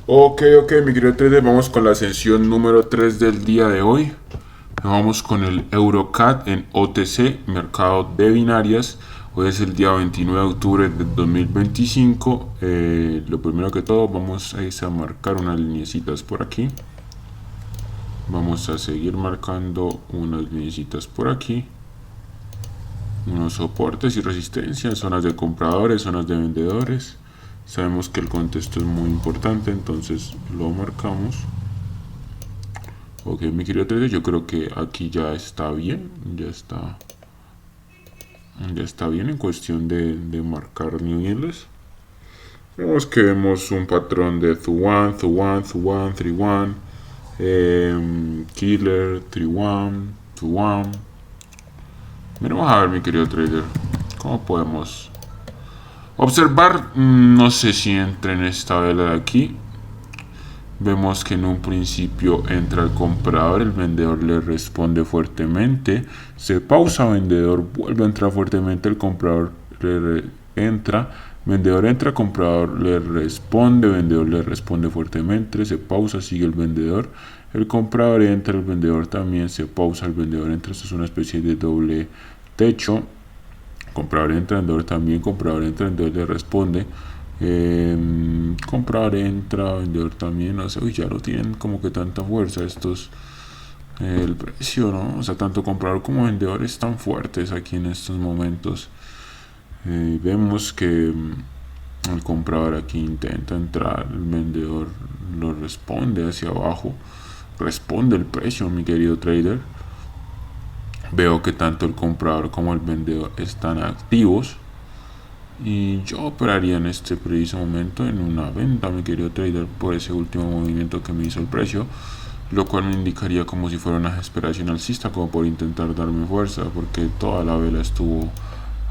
Ok, mi querido trader, vamos con la sesión número 3 del día de hoy. Vamos con el EuroCAD en OTC, mercado de binarias. Hoy es el día 29 de octubre de 2025. Lo primero que todo, vamos a marcar unas lineecitas por aquí. Vamos a seguir marcando unas lineecitas por aquí. Unos soportes y resistencias, zonas de compradores, zonas de vendedores. Sabemos que el contexto es muy importante, entonces lo marcamos. Ok, mi querido trader, yo creo que aquí ya está bien, ya está bien en cuestión de marcar New Endless. Vemos que vemos un patrón de Thuan, 3-1, Killer, 3-1, Thuan. Miremos a ver, mi querido trader, cómo podemos observar. No sé si entra en esta vela de aquí. Vemos que en un principio entra el comprador, el vendedor le responde fuertemente, se pausa, vendedor vuelve a entrar fuertemente, el comprador entra, vendedor entra, comprador le responde, vendedor le responde fuertemente, se pausa, sigue el comprador entra, el vendedor también se pausa, el vendedor entra. Esto es una especie de doble techo. Comprador entra, vendedor también, comprador entra, vendedor le responde. Comprador entra, vendedor también, no sé, uy, ya no tienen como que tanta fuerza estos, el precio, ¿no? O sea, tanto comprador como vendedor están fuertes aquí en estos momentos. Vemos que el comprador aquí intenta entrar, el vendedor lo responde hacia abajo, responde el precio, mi querido trader. Veo que tanto el comprador como el vendedor están activos. Y yo operaría en este preciso momento en una venta, mi querido trader, por ese último movimiento que me hizo el precio, lo cual me indicaría como si fuera una desesperación alcista, como por intentar darme fuerza, porque toda la vela estuvo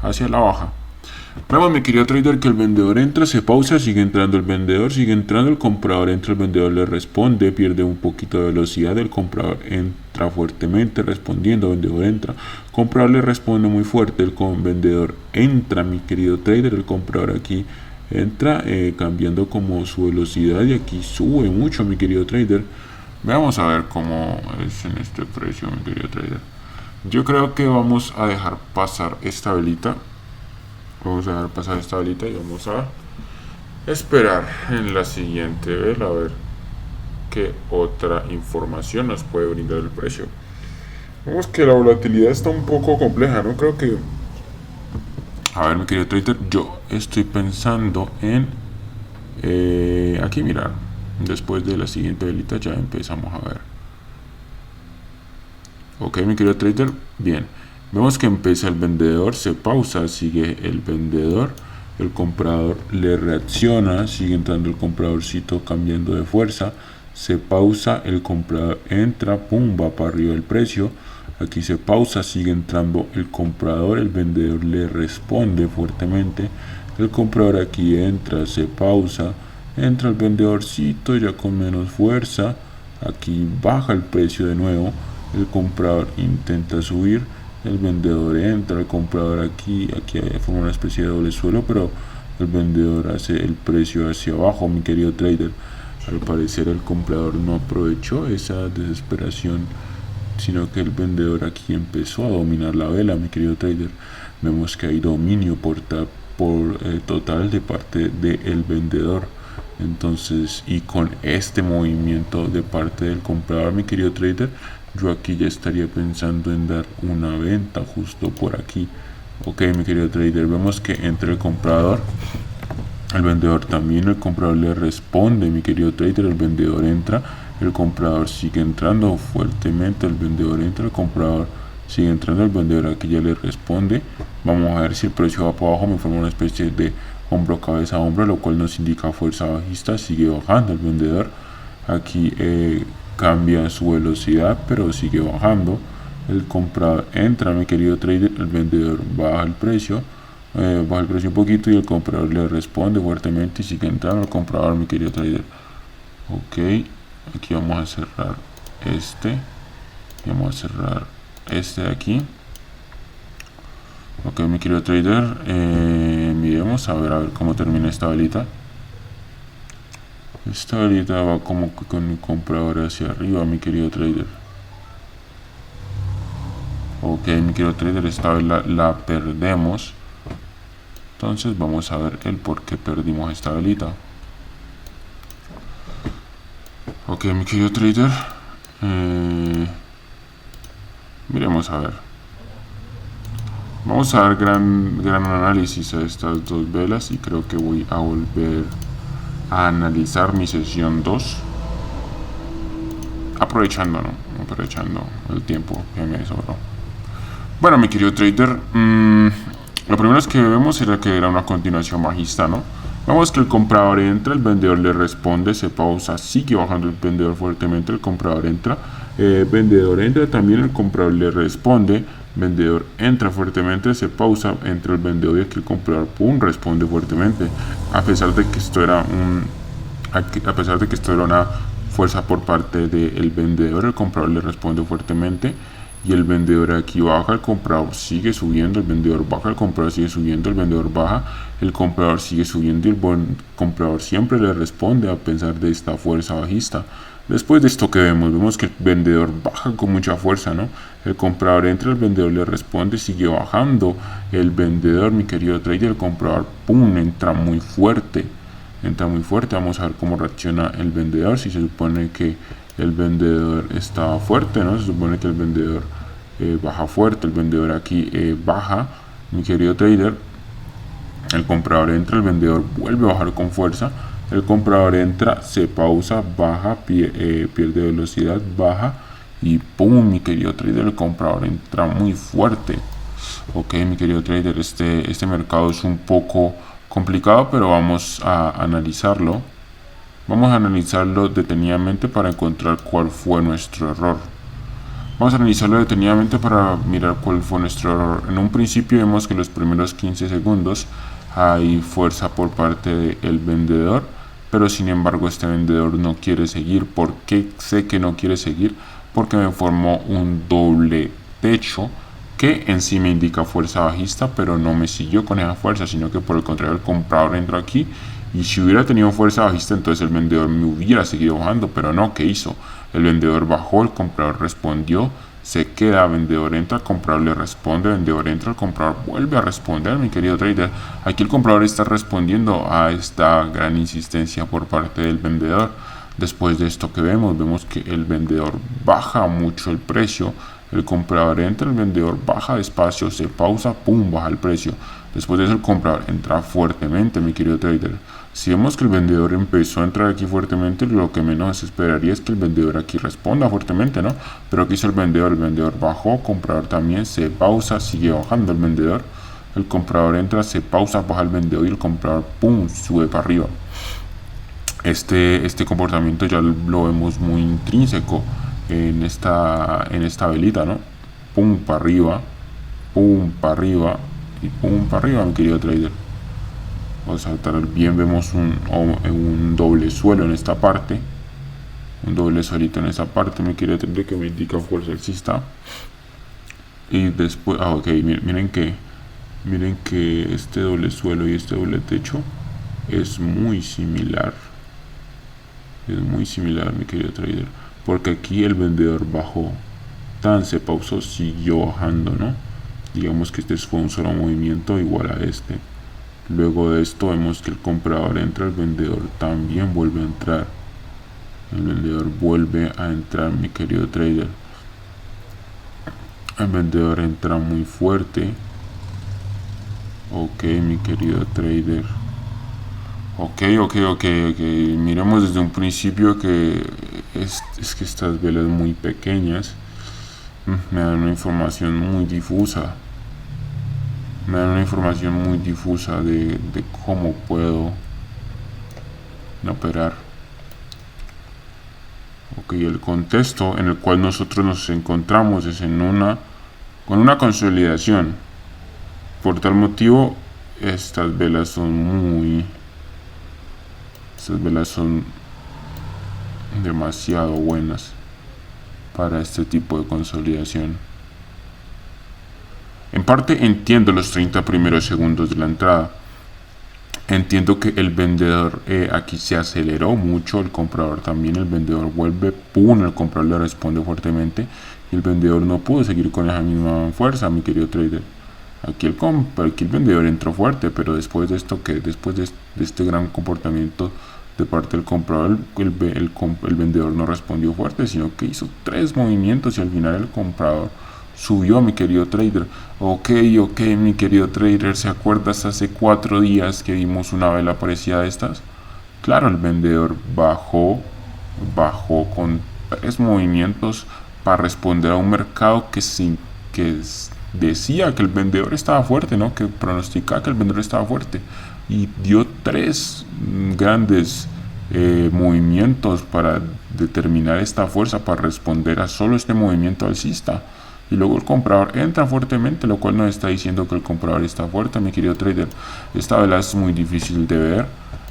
hacia la baja. Vemos, mi querido trader, que el vendedor entra, se pausa, sigue entrando el vendedor, sigue entrando el comprador, entra el vendedor, le responde, pierde un poquito de velocidad, el comprador entra fuertemente respondiendo, el vendedor entra, el comprador le responde muy fuerte, el vendedor entra, mi querido trader, el comprador aquí entra cambiando como su velocidad y aquí sube mucho, mi querido trader. Vamos a ver cómo es en este precio, mi querido trader. Yo creo que vamos a dejar pasar esta velita. Vamos a dejar pasar esta velita y vamos a esperar en la siguiente vela a ver qué otra información nos puede brindar el precio. Vemos que la volatilidad está un poco compleja, ¿no? Creo que... A ver, mi querido trader, yo estoy pensando en... aquí mirar. Después de la siguiente velita ya empezamos a ver. Ok, mi querido trader, bien. Vemos que empieza el vendedor, se pausa, sigue el vendedor, el comprador le reacciona, sigue entrando el compradorcito cambiando de fuerza, se pausa, el comprador entra, pum, va para arriba el precio, aquí se pausa, sigue entrando el comprador, el vendedor le responde fuertemente, el comprador aquí entra, se pausa, entra el vendedorcito ya con menos fuerza, aquí baja el precio de nuevo, el comprador intenta subir, el vendedor entra, el comprador aquí forma una especie de doble suelo, pero el vendedor hace el precio hacia abajo, mi querido trader. Al parecer el comprador no aprovechó esa desesperación, sino que el vendedor aquí empezó a dominar la vela, mi querido trader. Vemos que hay dominio por total de parte del vendedor. Entonces, y con este movimiento de parte del comprador, mi querido trader, yo aquí ya estaría pensando en dar una venta justo por aquí. Ok, mi querido trader, vemos que entre el comprador, el vendedor también, el comprador le responde, mi querido trader, el vendedor entra, el comprador sigue entrando fuertemente, el vendedor entra, el comprador sigue entrando, el vendedor aquí ya le responde. Vamos a ver si el precio va para abajo, me forma una especie de hombro, cabeza, hombro, lo cual nos indica fuerza bajista, sigue bajando el vendedor. Aquí cambia su velocidad, pero sigue bajando. El comprador entra, mi querido trader, el vendedor baja el precio un poquito y el comprador le responde fuertemente y sigue entrando el comprador, mi querido trader. Ok, aquí vamos a cerrar este y vamos a cerrar este de aquí. Ok, mi querido trader, miremos a ver cómo termina esta velita. Esta velita va como que con mi comprador hacia arriba, mi querido trader. Ok, mi querido trader, esta vez la perdemos. Entonces vamos a ver el por qué perdimos esta velita. Ok, mi querido trader. Miremos a ver. Vamos a dar gran análisis a estas dos velas y creo que voy a volver a analizar mi sesión 2. Aprovechando el tiempo que me sobró. Bueno, mi querido trader, lo primero es que vemos era que era una continuación bajista, ¿no? Vemos que el comprador entra, el vendedor le responde, se pausa, sigue bajando el vendedor fuertemente, el comprador entra, vendedor entra, también el comprador le responde, vendedor entra fuertemente, se pausa, entra el vendedor y aquí el comprador, pum, responde fuertemente, a pesar de que esto era una fuerza por parte del vendedor, el comprador le responde fuertemente. Y el vendedor aquí baja, el comprador sigue subiendo, el vendedor baja, el comprador sigue subiendo, el vendedor baja, el comprador sigue subiendo y el buen comprador siempre le responde a pesar de esta fuerza bajista. Después de esto que vemos que el vendedor baja con mucha fuerza, ¿no? El comprador entra, el vendedor le responde, sigue bajando. El vendedor, mi querido trader, el comprador, pum, entra muy fuerte. Vamos a ver cómo reacciona el vendedor. Si se supone que el vendedor está fuerte, ¿no? Se supone que el vendedor baja fuerte, el vendedor aquí baja, mi querido trader. El comprador entra, el vendedor vuelve a bajar con fuerza. El comprador entra, se pausa, baja, pierde velocidad, baja y pum, mi querido trader, el comprador entra muy fuerte. Ok, mi querido trader, este mercado es un poco complicado, pero vamos a analizarlo. Vamos a analizarlo detenidamente para encontrar cuál fue nuestro error. Vamos a analizarlo detenidamente para mirar cuál fue nuestro error. En un principio vemos que en los primeros 15 segundos hay fuerza por parte del vendedor, pero sin embargo este vendedor no quiere seguir. ¿Por qué sé que no quiere seguir? Porque me formó un doble techo que en sí me indica fuerza bajista, pero no me siguió con esa fuerza, sino que por el contrario el comprador entró aquí y si hubiera tenido fuerza bajista entonces el vendedor me hubiera seguido bajando, pero no, ¿qué hizo? El vendedor bajó, el comprador respondió, se queda, vendedor entra, el comprador le responde, vendedor entra, el comprador vuelve a responder, mi querido trader. Aquí el comprador está respondiendo a esta gran insistencia por parte del vendedor. Después de esto que vemos que el vendedor baja mucho el precio, el comprador entra, el vendedor baja despacio, se pausa, pum, baja el precio. Después de eso el comprador entra fuertemente, mi querido trader. Si vemos que el vendedor empezó a entrar aquí fuertemente, lo que menos esperaría es que el vendedor aquí responda fuertemente, ¿no? Pero ¿qué hizo el vendedor bajó, comprador también, se pausa, sigue bajando el vendedor. El comprador entra, se pausa, baja el vendedor y el comprador, pum, sube para arriba. Este comportamiento ya lo vemos muy intrínseco en esta velita, ¿no? Pum para arriba y pum para arriba, mi querido trader. Vamos a saltar bien, vemos un doble suelo en esta parte, un doble suelito en esta parte, mi querido trader, que me indica fuerza alcista. Y después, ok, miren que este doble suelo y este doble techo es muy similar. Es muy similar, mi querido trader, porque aquí el vendedor bajó, se pausó, siguió bajando, ¿no? Digamos que este fue un solo movimiento igual a este. Luego de esto vemos que el comprador entra, el vendedor también vuelve a entrar. El vendedor vuelve a entrar, mi querido trader. El vendedor entra muy fuerte. Ok, mi querido trader. Ok. Miremos desde un principio que es que estas velas muy pequeñas me dan una información muy difusa. De cómo puedo operar. Ok, el contexto en el cual nosotros nos encontramos es con una consolidación. Por tal motivo, estas velas son demasiado buenas para este tipo de consolidación. En parte entiendo los 30 primeros segundos de la entrada. Entiendo que el vendedor aquí se aceleró mucho, el comprador también, el vendedor vuelve, pum, el comprador le responde fuertemente y el vendedor no pudo seguir con esa misma fuerza, mi querido trader. Aquí el vendedor entró fuerte, pero después de esto, que después de este gran comportamiento de parte del comprador, el vendedor no respondió fuerte, sino que hizo 3 movimientos y al final el comprador subió, mi querido trader. Ok, mi querido trader, ¿se acuerdas hace 4 días que vimos una vela parecida a estas? Claro, el vendedor bajó con 3 movimientos para responder a un mercado decía que el vendedor estaba fuerte, ¿no? Que pronosticaba que el vendedor estaba fuerte y dio 3 grandes movimientos para determinar esta fuerza, para responder a solo este movimiento alcista. Y luego el comprador entra fuertemente, lo cual nos está diciendo que el comprador está fuerte, mi querido trader. Esta vela es muy difícil de ver.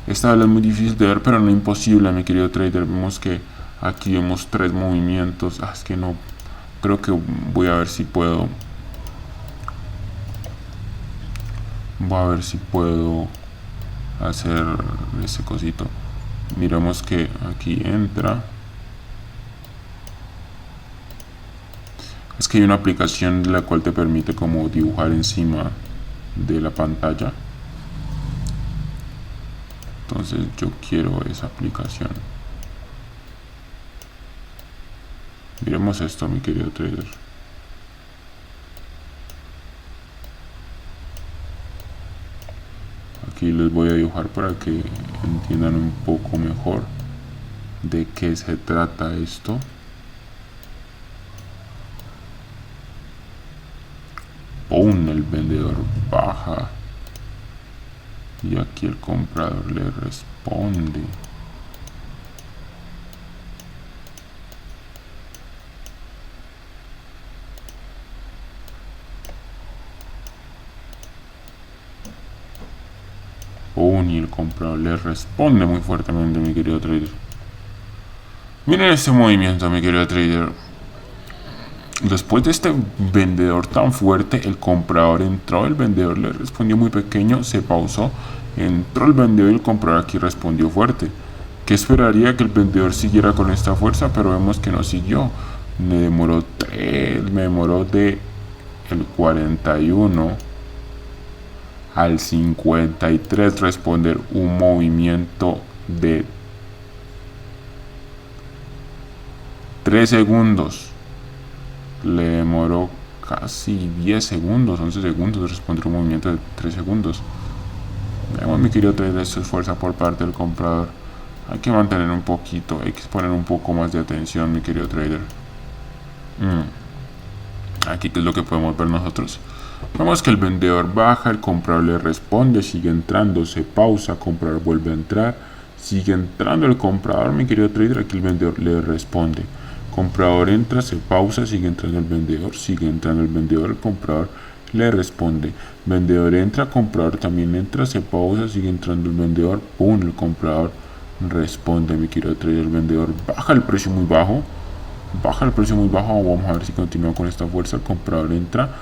Esta vela es muy difícil de ver, pero no imposible, mi querido trader. Vemos que aquí vemos 3 movimientos. Es que no. Creo que voy a ver si puedo. Voy a ver si puedo hacer ese cosito. Miramos que aquí entra. Es que hay una aplicación la cual te permite como dibujar encima de la pantalla. Entonces yo quiero esa aplicación. Miremos esto, mi querido trader. Aquí les voy a dibujar para que entiendan un poco mejor de qué se trata esto. ¡Pum! El vendedor baja y aquí el comprador le responde. ¡Pum! Y el comprador le responde muy fuertemente, mi querido trader. Miren este movimiento, mi querido trader. Después de este vendedor tan fuerte, el comprador entró, el vendedor le respondió muy pequeño, se pausó, entró el vendedor y el comprador aquí respondió fuerte. ¿Qué esperaría que el vendedor siguiera con esta fuerza? Pero vemos que no siguió. Me demoró de el 41 al 53 responder un movimiento de 3 segundos. Le demoró casi 10 segundos, 11 segundos de responder un movimiento de 3 segundos. Vemos, mi querido trader, esto es fuerza por parte del comprador. Hay que mantener un poquito, hay que poner un poco más de atención, mi querido trader. Aquí, ¿qué es lo que podemos ver nosotros? Vemos que el vendedor baja, el comprador le responde, sigue entrando, se pausa, comprador vuelve a entrar, sigue entrando el comprador, mi querido trader, aquí el vendedor le responde. Comprador entra, se pausa, sigue entrando el vendedor, sigue entrando el vendedor, el comprador le responde. Vendedor entra, comprador también entra, se pausa, sigue entrando el vendedor, pum, el comprador responde, mi querido trader. El vendedor baja el precio muy bajo, vamos a ver si continúa con esta fuerza. El comprador entra,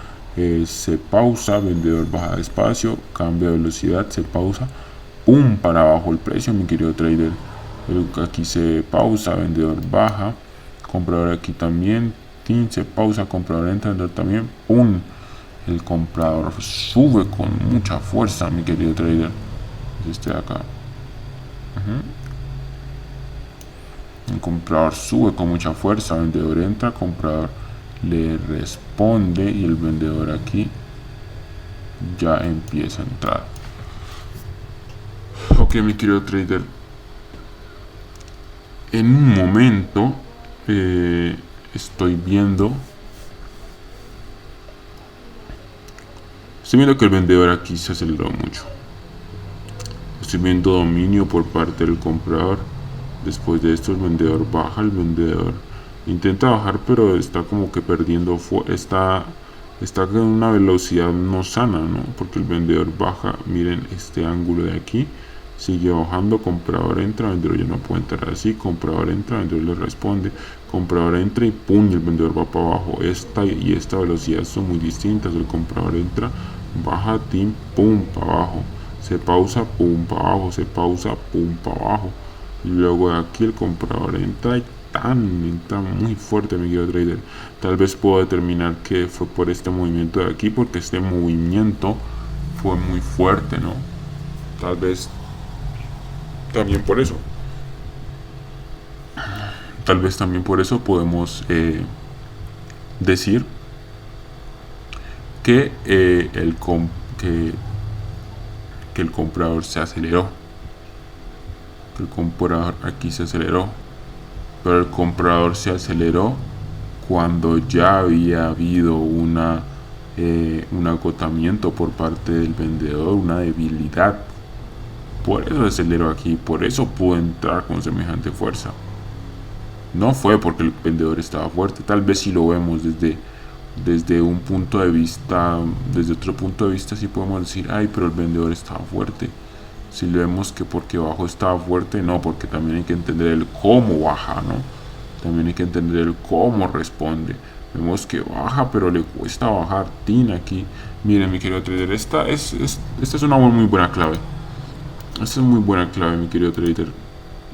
se pausa, vendedor baja despacio, cambia de velocidad, se pausa, pum, para abajo el precio, mi querido trader. Aquí se pausa, vendedor baja, comprador aquí también, se pausa, comprador entra, vendedor también, pum, el comprador sube con mucha fuerza, mi querido trader. Este de acá. El comprador sube con mucha fuerza, vendedor entra, comprador le responde y el vendedor aquí ya empieza a entrar. Ok, mi querido trader, en un momento estoy viendo que el vendedor aquí se aceleró mucho. Estoy viendo dominio por parte del comprador. Después de esto el vendedor baja, el vendedor intenta bajar, pero está como que perdiendo, está con una velocidad no sana, ¿no? Porque el vendedor baja, miren este ángulo de aquí, sigue bajando, comprador entra, vendedor ya no puede entrar así, comprador entra, vendedor le responde, comprador entra y pum, el vendedor va para abajo. Esta y esta velocidad son muy distintas. El comprador entra, baja, pum, para abajo, se pausa, pum para abajo, se pausa, pum para abajo, y luego de aquí el comprador entra y entra muy fuerte, mi querido trader. Tal vez puedo determinar que fue por este movimiento de aquí, porque este movimiento fue muy fuerte, ¿no? Tal vez también por eso. Tal vez también por eso podemos decir que, que el comprador se aceleró. Que el comprador aquí se aceleró. Pero el comprador se aceleró cuando ya había habido un agotamiento por parte del vendedor, una debilidad. Por eso se aceleró aquí, por eso pudo entrar con semejante fuerza. No fue porque el vendedor estaba fuerte. Tal vez si lo vemos desde un punto de vista, desde otro punto de vista, sí podemos decir, ay, pero el vendedor estaba fuerte. Si le vemos que porque bajo estaba fuerte, no, porque también hay que entender el cómo baja, ¿no? También hay que entender el cómo responde. Vemos que baja, pero le cuesta bajar. Aquí, miren, mi querido trader, esta es una muy buena clave. Esta es muy buena clave, mi querido trader.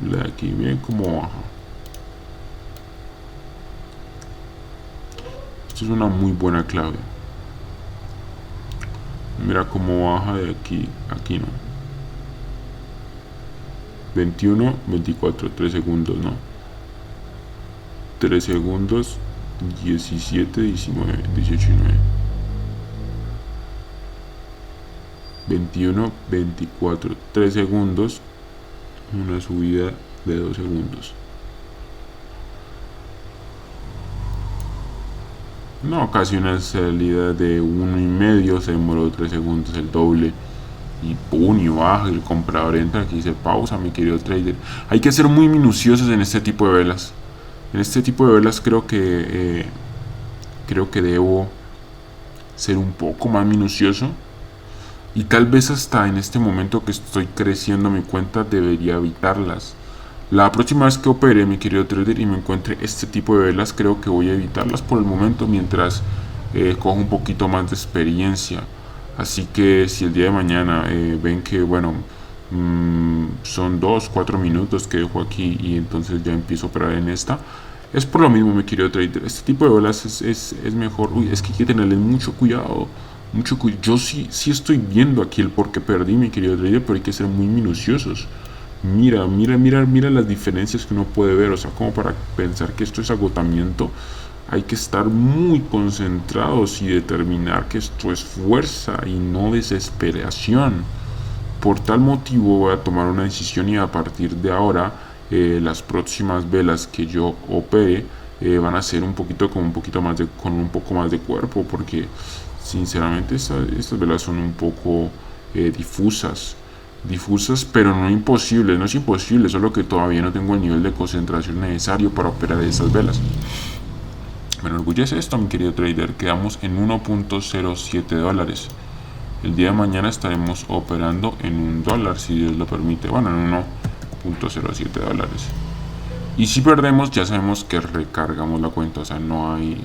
La de aquí, miren cómo baja. Esta es una muy buena clave. Mira cómo baja de aquí, aquí no. 21, 24, 3 segundos, no. 3 segundos, 17, 19, 18 y 9. 21, 24, 3 segundos, una subida de 2 segundos. No, casi una salida de 1,5, se demoró 3 segundos, el doble. Y pum, y baja, el comprador entra aquí y se pausa, mi querido trader. Hay que ser muy minuciosos en este tipo de velas. En este tipo de velas creo que debo ser un poco más minucioso. Y tal vez hasta en este momento que estoy creciendo mi cuenta debería evitarlas. La próxima vez que opere, mi querido trader, y me encuentre este tipo de velas, creo que voy a evitarlas por el momento mientras cojo un poquito más de experiencia. Así que si el día de mañana ven que, bueno, son 2-4 minutos que dejo aquí y entonces ya empiezo a operar en esta, es por lo mismo, mi querido trader. Este tipo de velas es mejor. Uy, es que hay que tenerle mucho cuidado. Yo sí estoy viendo aquí el por qué perdí, mi querido trader, pero hay que ser muy minuciosos. Mira las diferencias que uno puede ver. O sea, como para pensar que esto es agotamiento, hay que estar muy concentrados y determinar que esto es fuerza y no desesperación. Por tal motivo voy a tomar una decisión y a partir de ahora las próximas velas que yo opere van a ser con un poco más de cuerpo, porque sinceramente estas velas son un poco difusas, pero no imposibles. No es imposible, solo que todavía no tengo el nivel de concentración necesario para operar esas velas. Me enorgullece esto, mi querido trader. Quedamos en 1.07 dólares. El día de mañana estaremos operando en $1, si Dios lo permite. Bueno, en 1.07 dólares. Y si perdemos, ya sabemos que recargamos la cuenta. O sea, no hay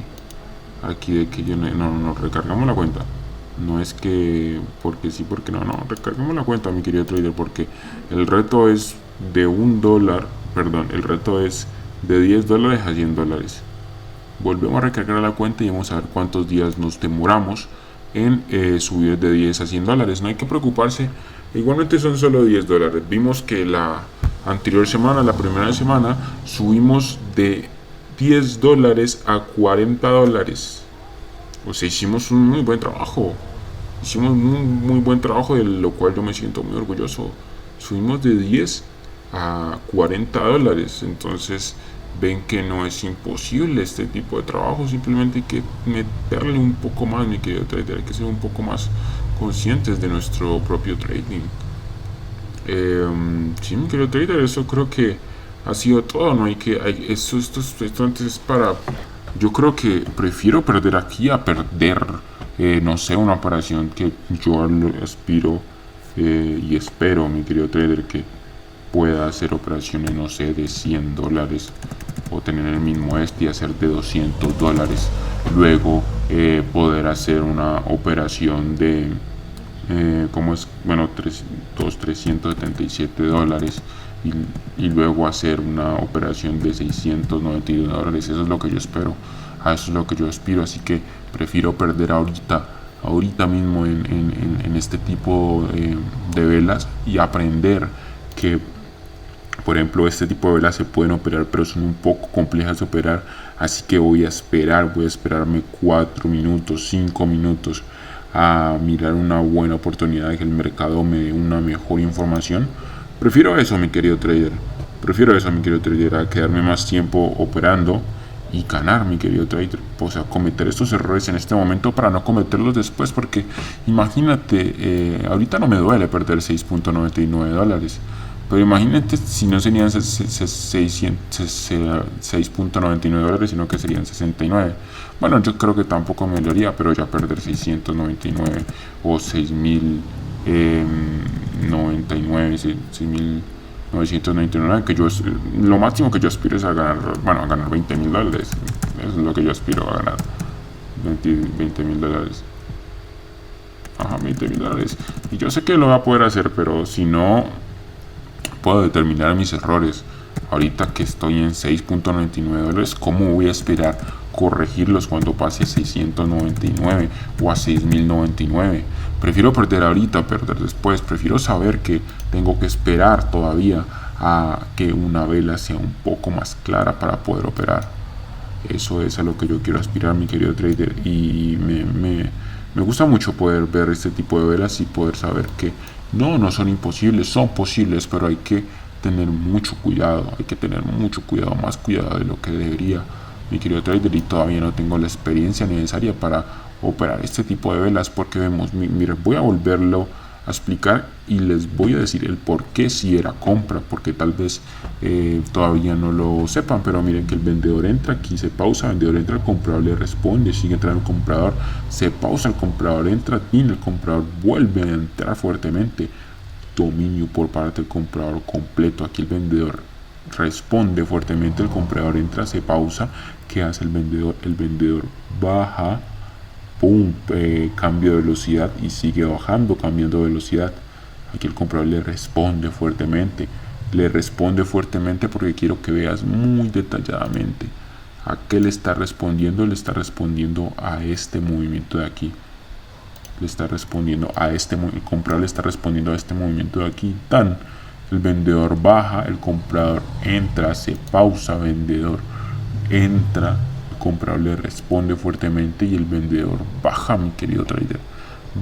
aquí de que no recargamos la cuenta. No es que porque sí, porque no, recargamos la cuenta, mi querido trader, porque el reto es de $1, perdón, el reto es de $10 a $100. Volvemos a recargar la cuenta y vamos a ver cuántos días nos demoramos en subir de 10 a $100. No hay que preocuparse, igualmente son solo $10. Vimos que la anterior semana, la primera semana, subimos de $10 a $40. O sea, hicimos un muy buen trabajo. Hicimos un muy buen trabajo, de lo cual yo me siento muy orgulloso. Subimos de 10 a $40. Entonces ven que no es imposible este tipo de trabajo. Simplemente hay que meterle un poco más, mi querido trader. Hay que ser un poco más conscientes de nuestro propio trading. Sí, mi querido trader, eso creo que ha sido todo. No hay que esto antes es para... Yo creo que prefiero perder aquí a perder, no sé, una operación que yo aspiro y espero, mi querido trader, que pueda hacer operaciones, no sé, de $100 o tener el mismo y hacer de $200. Luego poder hacer una operación de, bueno, 377 dólares y luego hacer una operación de 691 dólares. Eso es lo que yo espero, a eso es lo que yo aspiro, así que prefiero perder ahorita mismo en este tipo de velas y aprender que, por ejemplo, este tipo de velas se pueden operar, pero son un poco complejas de operar, así que voy a esperarme 4 minutos, 5 minutos a mirar una buena oportunidad de que el mercado me dé una mejor información. Prefiero eso, mi querido trader. A quedarme más tiempo operando y ganar, mi querido trader. O sea, cometer estos errores en este momento para no cometerlos después, porque imagínate, ahorita no me duele perder 6.99 dólares. Pero imagínate si no serían 6.99 dólares, sino que serían 69. Bueno, yo creo que tampoco me dolería, pero ya perder 699 o 6.099, 6.999, que yo, lo máximo que yo aspiro es a ganar, bueno, a ganar 20.000 dólares. Eso es lo que yo aspiro a ganar, 20.000 dólares. Ajá, 20.000 dólares. Y yo sé que lo voy a poder hacer, pero si no puedo determinar mis errores ahorita que estoy en 6.99 dólares, ¿cómo voy a esperar corregirlos cuando pase a 699 o a 6.099? Prefiero perder ahorita, perder después. Prefiero saber que tengo que esperar todavía a que una vela sea un poco más clara para poder operar. Eso es a lo que yo quiero aspirar, mi querido trader, y me gusta mucho poder ver este tipo de velas y poder saber que no son imposibles, son posibles, pero hay que tener mucho cuidado, más cuidado de lo que debería, mi querido trader, y todavía no tengo la experiencia necesaria para operar este tipo de velas, porque vemos, miren, voy a volverlo a explicar y les voy a decir el por qué si era compra, porque tal vez todavía no lo sepan, pero miren que el vendedor entra, aquí se pausa, el vendedor entra, el comprador le responde, sigue entrando el comprador, se pausa, el comprador entra y el comprador vuelve a entrar fuertemente, dominio por parte del comprador completo. Aquí el vendedor responde fuertemente, el comprador entra, se pausa. ¿Qué hace el vendedor? El vendedor baja, cambio de velocidad y sigue bajando, cambiando de velocidad. Aquí el comprador le responde fuertemente porque quiero que veas muy detalladamente a qué le está respondiendo. Le está respondiendo a este movimiento de aquí, el comprador le está respondiendo a este movimiento de aquí. El vendedor baja, el comprador entra, se pausa, vendedor entra, el comprador le responde fuertemente y el vendedor baja, mi querido trader.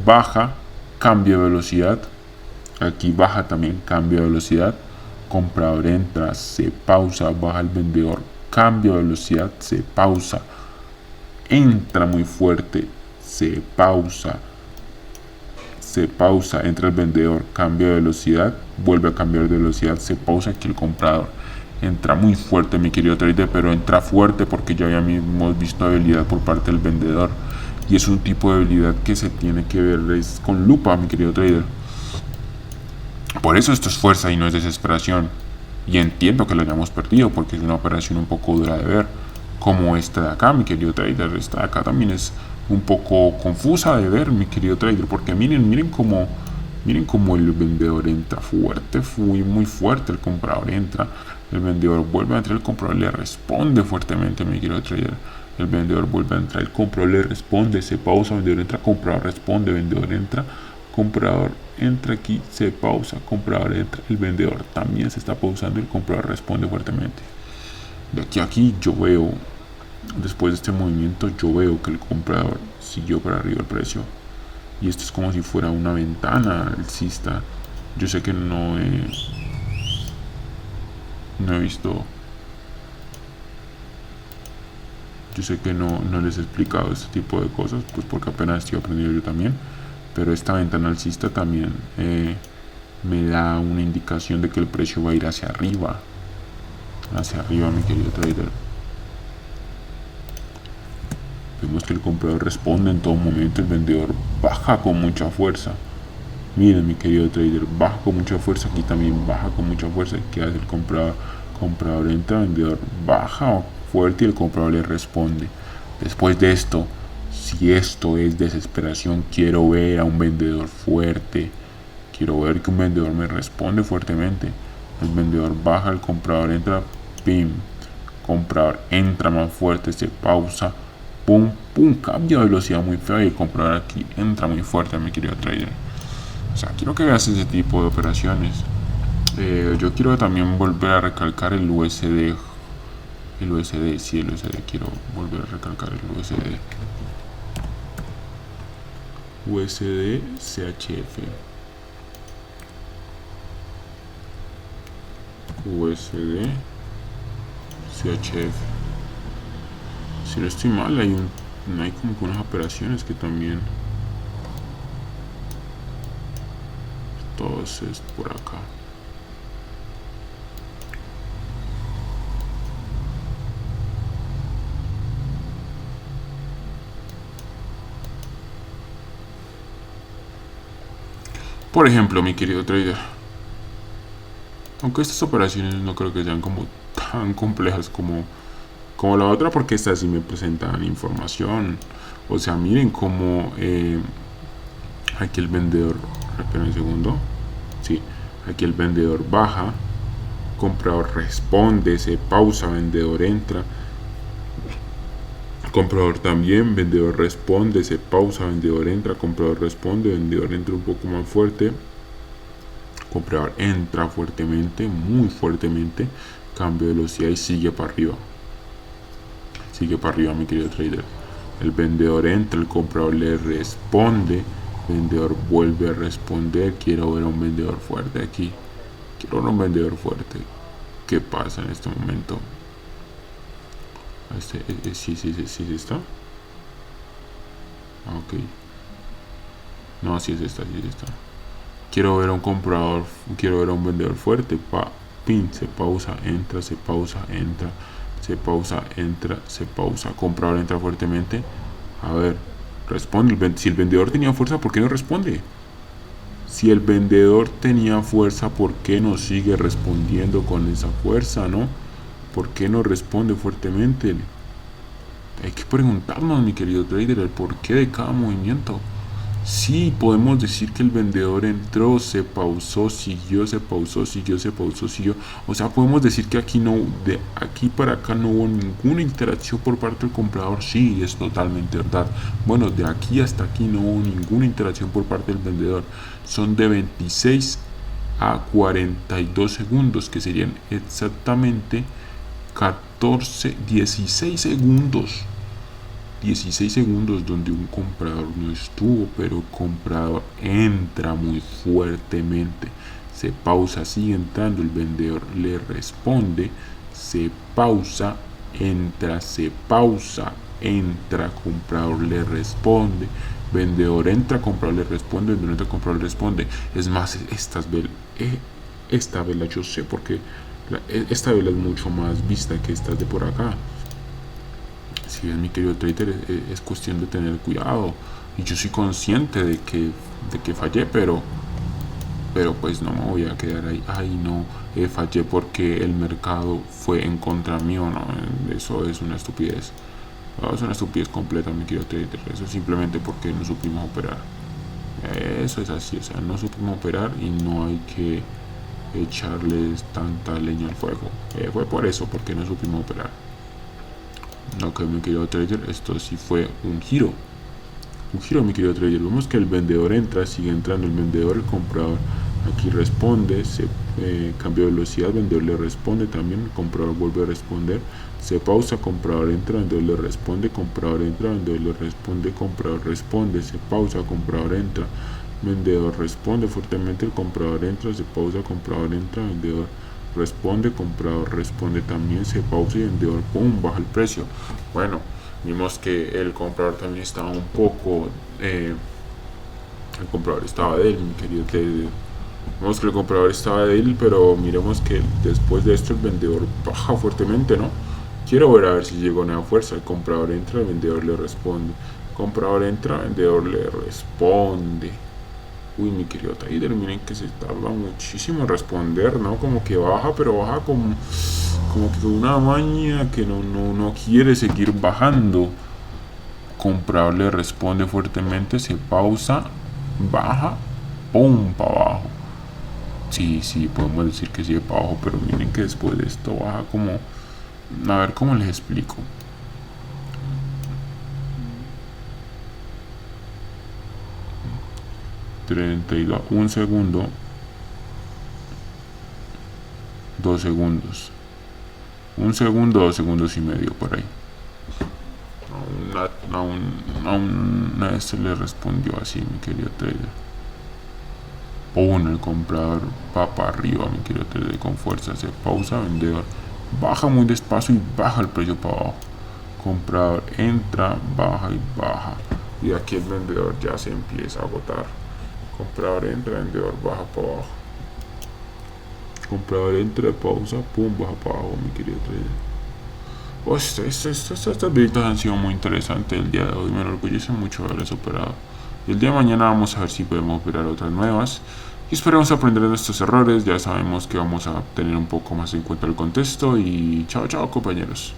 Baja, cambio de velocidad, aquí baja también, cambio de velocidad, comprador entra, se pausa, baja el vendedor, cambio de velocidad, se pausa, entra muy fuerte, se pausa, entra el vendedor, cambia de velocidad, vuelve a cambiar de velocidad, se pausa. Aquí el comprador entra muy fuerte, mi querido trader, pero entra fuerte porque ya habíamos visto habilidad por parte del vendedor y es un tipo de habilidad que se tiene que ver con lupa, mi querido trader. Por eso esto es fuerza y no es desesperación, y entiendo que lo hayamos perdido porque es una operación un poco dura de ver, como esta de acá, mi querido trader. Esta de acá también es un poco confusa de ver, mi querido trader, porque miren cómo el vendedor entra fuerte, muy fuerte, el comprador entra, el vendedor vuelve a entrar, el comprador le responde fuertemente, mi querido trader, el vendedor vuelve a entrar, el comprador le responde, se pausa, vendedor entra, comprador responde, vendedor entra, comprador entra, aquí se pausa, comprador entra, el vendedor también se está pausando y el comprador responde fuertemente. De aquí a aquí yo veo, después de este movimiento, yo veo que el comprador siguió para arriba el precio. Y esto es como si fuera una ventana alcista. Yo sé que no he visto. Yo sé que no les he explicado este tipo de cosas, pues porque apenas estoy aprendiendo yo también. Pero esta ventana alcista también me da una indicación de que el precio va a ir hacia arriba. Mi querido trader. Vemos que el comprador responde en todo momento, el vendedor baja con mucha fuerza. Miren, mi querido trader, baja con mucha fuerza, aquí también baja con mucha fuerza. ¿Qué hace el comprador? Comprador entra, vendedor baja fuerte y el comprador le responde. Después de esto, si esto es desesperación, quiero ver a un vendedor fuerte Quiero ver que un vendedor me responde fuertemente. El vendedor baja, el comprador entra, pim. Comprador entra más fuerte, se pausa, pum, pum, cambio de velocidad muy feo y el comprador aquí entra muy fuerte, mi querido trader. O sea, quiero que veas ese tipo de operaciones. Yo quiero también volver a recalcar el USD. El USD, sí, el USD. Quiero volver a recalcar el USD. USD CHF. USD CHF. Si no estoy mal, hay como que unas operaciones que también. Entonces, por acá. Por ejemplo, mi querido trader, aunque estas operaciones no creo que sean como tan complejas como la otra, porque estas sí me presentan información. O sea, miren cómo aquí el vendedor, espera un segundo, sí, aquí el vendedor baja, comprador responde, se pausa, vendedor entra, comprador también, vendedor responde, se pausa, vendedor entra, comprador responde, vendedor entra un poco más fuerte, comprador entra fuertemente, muy fuertemente, cambio de velocidad y sigue para arriba. Sigue para arriba, mi querido trader. El vendedor entra, el comprador le responde, vendedor vuelve a responder. Quiero ver a un vendedor fuerte aquí. Quiero ver a un vendedor fuerte. ¿Qué pasa en este momento? Sí está. Ok. No, sí es esta. Quiero ver a un comprador, quiero ver a un vendedor fuerte. Pin, se pausa, entra, se pausa, entra, se pausa, entra, se pausa. Comprador entra fuertemente. A ver, responde. Si el vendedor tenía fuerza, ¿por qué no responde? Si el vendedor tenía fuerza, ¿por qué no sigue respondiendo con esa fuerza, no? ¿Por qué no responde fuertemente? Hay que preguntarnos, mi querido trader, el porqué de cada movimiento. Sí, podemos decir que el vendedor entró, se pausó, siguió, se pausó, siguió, se pausó, siguió. O sea, podemos decir que aquí no, de aquí para acá no hubo ninguna interacción por parte del comprador. Sí, es totalmente verdad. Bueno, de aquí hasta aquí no hubo ninguna interacción por parte del vendedor. Son de 26 a 42 segundos, que serían exactamente 16 segundos. 16 segundos donde un comprador no estuvo, pero el comprador entra muy fuertemente, se pausa, sigue entrando, el vendedor le responde, se pausa, entra, se pausa, entra, comprador le responde, vendedor entra, comprador le responde, vendedor entra, comprador le responde. Es más, esta vela yo sé porque esta vela es mucho más vista que estas de por acá. Si es mi querido trader, es cuestión de tener cuidado. Y yo soy consciente de que fallé, pero pues no me voy a quedar ahí. Ay, no, fallé porque el mercado fue en contra mío. No, eso es una estupidez. No, es una estupidez completa, mi querido trader. Eso es simplemente porque no supimos operar. Eso es así, o sea, no supimos operar y no hay que echarles tanta leña al fuego. Fue por eso, porque no supimos operar. Ok, mi querido trader, esto sí fue un giro, mi querido trader. Vemos que el vendedor entra, sigue entrando el vendedor, el comprador aquí responde, se cambia de velocidad, el vendedor le responde también, el comprador vuelve a responder, se pausa, comprador entra, vendedor le responde, comprador entra, vendedor le responde, comprador responde, se pausa, comprador entra, vendedor responde fuertemente, el comprador entra, se pausa, comprador entra, vendedor responde, comprador responde también, se pausa y vendedor pum, baja el precio. Bueno, vimos que el comprador también estaba un poco el comprador estaba débil, mi querido trader. Vemos que el comprador estaba débil, pero miremos que después de esto el vendedor baja fuertemente, ¿no? Quiero ver a ver si llegó nueva fuerza. El comprador entra, el vendedor le responde, el comprador entra, el vendedor le responde. Uy, mi querido trader, miren que se tarda muchísimo en responder, ¿no? Como que baja, pero baja como que una maña que no quiere seguir bajando. Comprador le responde fuertemente, se pausa, baja, ¡pum! Para abajo. Sí, podemos decir que sigue para abajo, pero miren que después de esto baja como... A ver, ¿cómo les explico? Un segundo, 2 segundos, 2 segundos y medio por ahí. A este le respondió así, mi querido trader. Pone el comprador, va para arriba, mi querido trader, con fuerza, se pausa, vendedor, baja muy despacio y baja el precio para abajo. Comprador entra, baja y baja. Y aquí el vendedor ya se empieza a agotar. Comprador entra, vendedor baja para abajo. Comprador entra, pausa, pum, baja para abajo, mi querido trader. Estas visitas han sido muy interesantes el día de hoy. Me enorgullece mucho haberlas operado. Y el día de mañana vamos a ver si podemos operar otras nuevas. Y esperamos aprender de estos errores. Ya sabemos que vamos a tener un poco más en cuenta el contexto. Y chao, chao, compañeros.